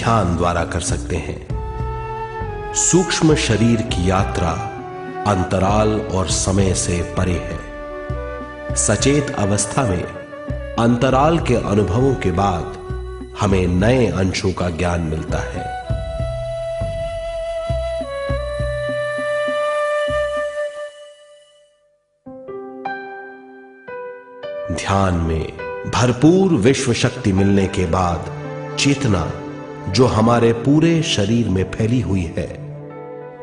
ध्यान द्वारा कर सकते हैं। सूक्ष्म शरीर की यात्रा अंतराल और समय से परे है। सचेत अवस्था में अंतराल के अनुभवों के बाद हमें नए अंशों का ज्ञान मिलता है। ध्यान में भरपूर विश्व शक्ति मिलने के बाद चेतना जो हमारे पूरे शरीर में फैली हुई है,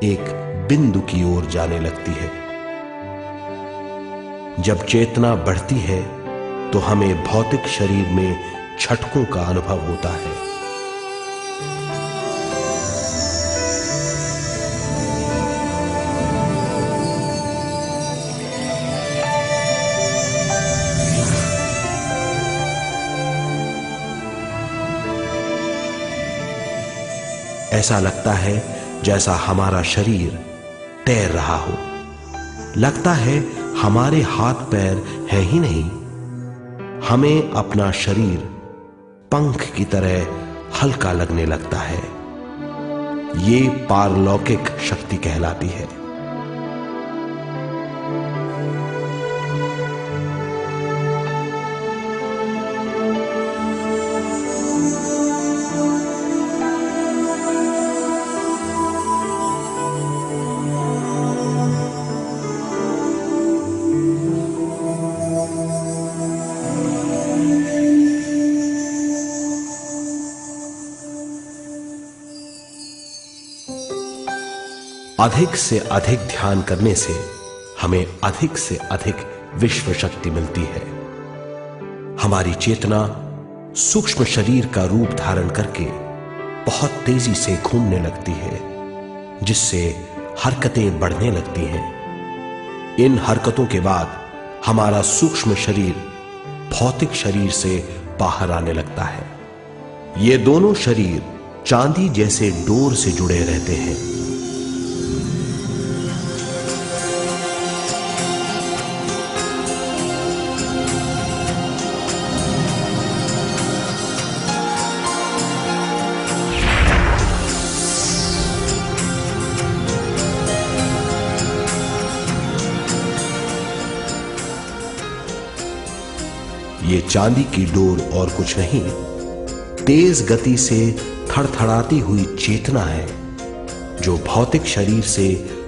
एक बिंदु की ओर जाने लगती है। जब चेतना बढ़ती है तो हमें भौतिक शरीर में झटकों का अनुभव होता है। ऐसा लगता है जैसा हमारा शरीर तैर रहा हो। लगता है हमारे हाथ पैर हैं ही नहीं, हमें अपना शरीर पंख की तरह हल्का लगने लगता है। ये पारलौकिक शक्ति कहलाती है। अधिक से अधिक ध्यान करने से हमें अधिक से अधिक विश्व शक्ति मिलती है। हमारी चेतना सूक्ष्म शरीर का रूप धारण करके बहुत तेजी से घूमने लगती है, जिससे हरकतें बढ़ने लगती हैं। इन हरकतों के बाद हमारा सूक्ष्म शरीर भौतिक शरीर से बाहर आने लगता है। ये दोनों शरीर चांदी जैसे डोर से जुड़े रहते हैं। ये चांदी की डोर और कुछ नहीं, तेज गति से थड़थड़ाती हुई चेतना है, जो भौतिक शरीर से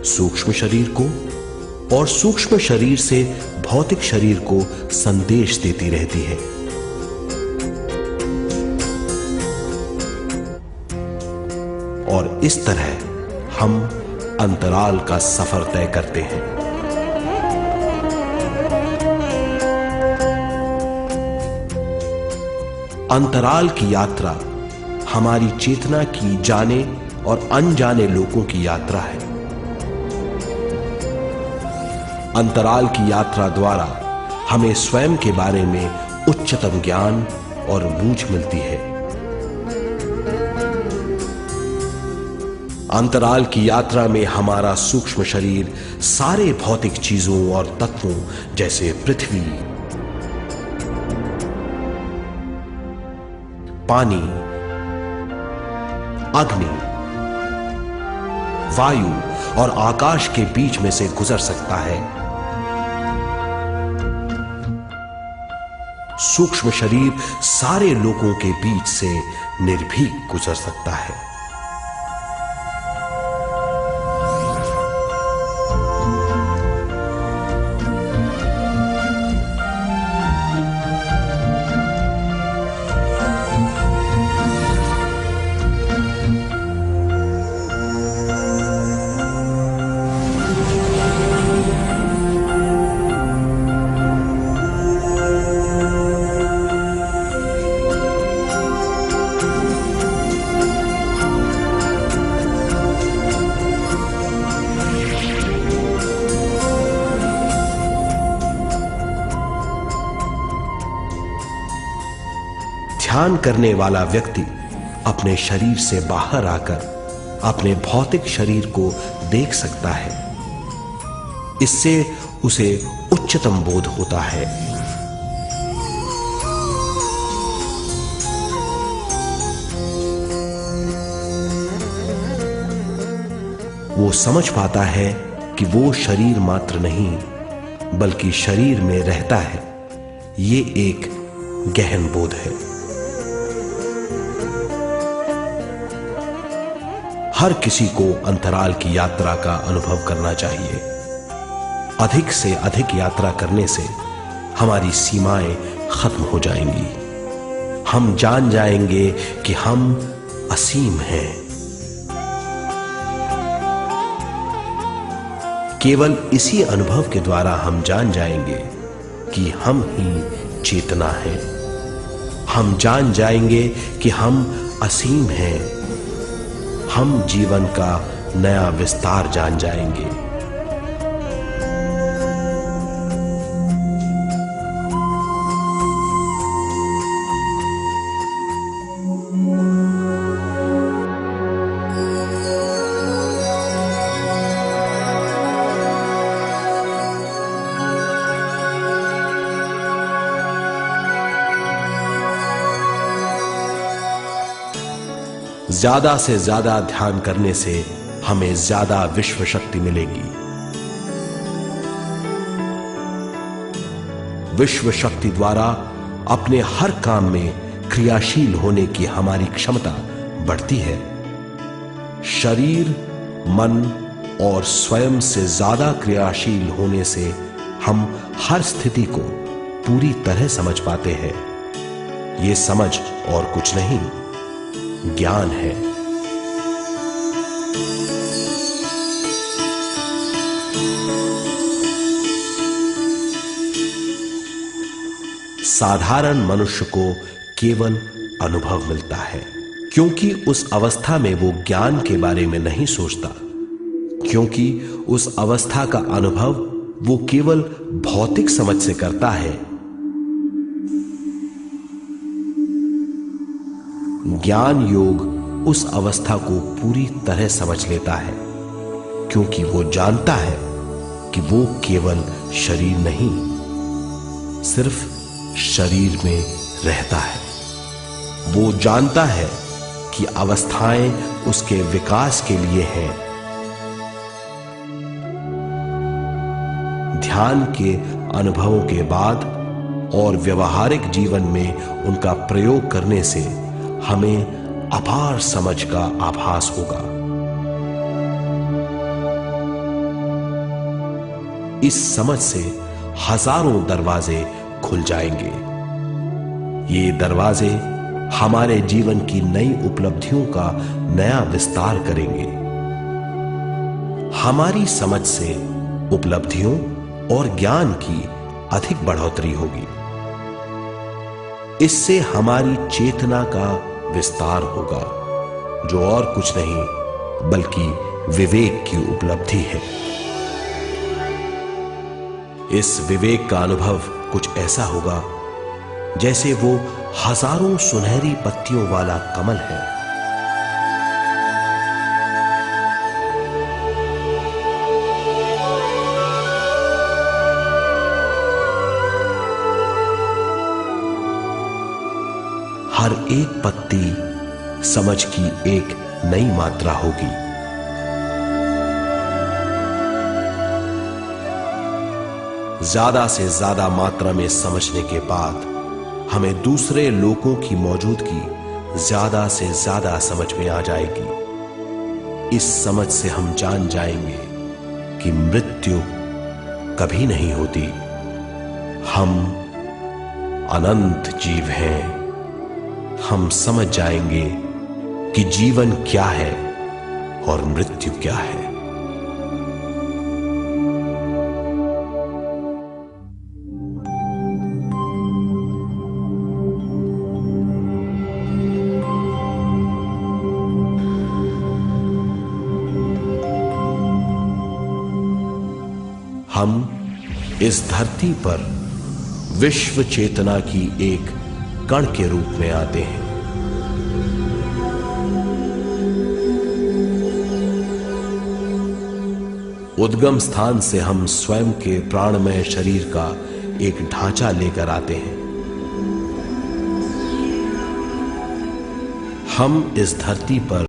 सूक्ष्म शरीर को और सूक्ष्म शरीर से भौतिक शरीर को संदेश देती रहती है। और इस तरह हम अंतराल का सफर तय करते हैं। अंतराल की यात्रा हमारी चेतना की जाने और अनजाने लोगों की यात्रा है। अंतराल की यात्रा द्वारा हमें स्वयं के बारे में उच्चतम ज्ञान और बूझ मिलती है। अंतराल की यात्रा में हमारा सूक्ष्म शरीर सारे भौतिक चीजों और तत्वों जैसे पृथ्वी, पानी, अग्नि, वायु और आकाश के बीच में से गुजर सकता है। सूक्ष्म शरीर सारे लोगों के बीच से निर्भीक गुजर सकता है। ध्यान करने वाला व्यक्ति अपने शरीर से बाहर आकर अपने भौतिक शरीर को देख सकता है। इससे उसे उच्चतम बोध होता है। वो समझ पाता है कि वो शरीर मात्र नहीं बल्कि शरीर में रहता है। ये एक गहन बोध है। हर किसी को अंतराल की यात्रा का अनुभव करना चाहिए। अधिक से अधिक यात्रा करने से हमारी सीमाएं खत्म हो जाएंगी। हम जान जाएंगे कि हम असीम हैं। केवल इसी अनुभव के द्वारा हम जान जाएंगे कि हम ही चेतना हैं। हम जान जाएंगे कि हम असीम हैं। हम जीवन का नया विस्तार जान जाएंगे। ज्यादा से ज्यादा ध्यान करने से हमें ज्यादा विश्व शक्ति मिलेगी। विश्व शक्ति द्वारा अपने हर काम में क्रियाशील होने की हमारी क्षमता बढ़ती है। शरीर, मन और स्वयं से ज्यादा क्रियाशील होने से हम हर स्थिति को पूरी तरह समझ पाते हैं। यह समझ और कुछ नहीं, ज्ञान है। साधारण मनुष्य को केवल अनुभव मिलता है, क्योंकि उस अवस्था में वो ज्ञान के बारे में नहीं सोचता, क्योंकि उस अवस्था का अनुभव वो केवल भौतिक समझ से करता है। ज्ञान योग उस अवस्था को पूरी तरह समझ लेता है, क्योंकि वो जानता है कि वो केवल शरीर नहीं, सिर्फ शरीर में रहता है। वो जानता है कि अवस्थाएं उसके विकास के लिए हैं। ध्यान के अनुभवों के बाद और व्यवहारिक जीवन में उनका प्रयोग करने से हमें अपार समझ का आभास होगा। इस समझ से हजारों दरवाजे खुल जाएंगे। ये दरवाजे हमारे जीवन की नई उपलब्धियों का नया विस्तार करेंगे। हमारी समझ से उपलब्धियों और ज्ञान की अधिक बढ़ोतरी होगी। इससे हमारी चेतना का विस्तार होगा, जो और कुछ नहीं बल्कि विवेक की उपलब्धि है। इस विवेक का अनुभव कुछ ऐसा होगा जैसे वो हजारों सुनहरी पत्तियों वाला कमल है। हर एक पत्ती समझ की एक नई मात्रा होगी। ज्यादा से ज्यादा मात्रा में समझने के बाद हमें दूसरे लोगों की मौजूदगी ज्यादा से ज्यादा समझ में आ जाएगी। इस समझ से हम जान जाएंगे कि मृत्यु कभी नहीं होती। हम अनंत जीव हैं। हम समझ जाएंगे कि जीवन क्या है और मृत्यु क्या है। हम इस धरती पर विश्व चेतना की एक कण के रूप में आते हैं। उद्गम स्थान से हम स्वयं के प्राणमय शरीर का एक ढांचा लेकर आते हैं। हम इस धरती पर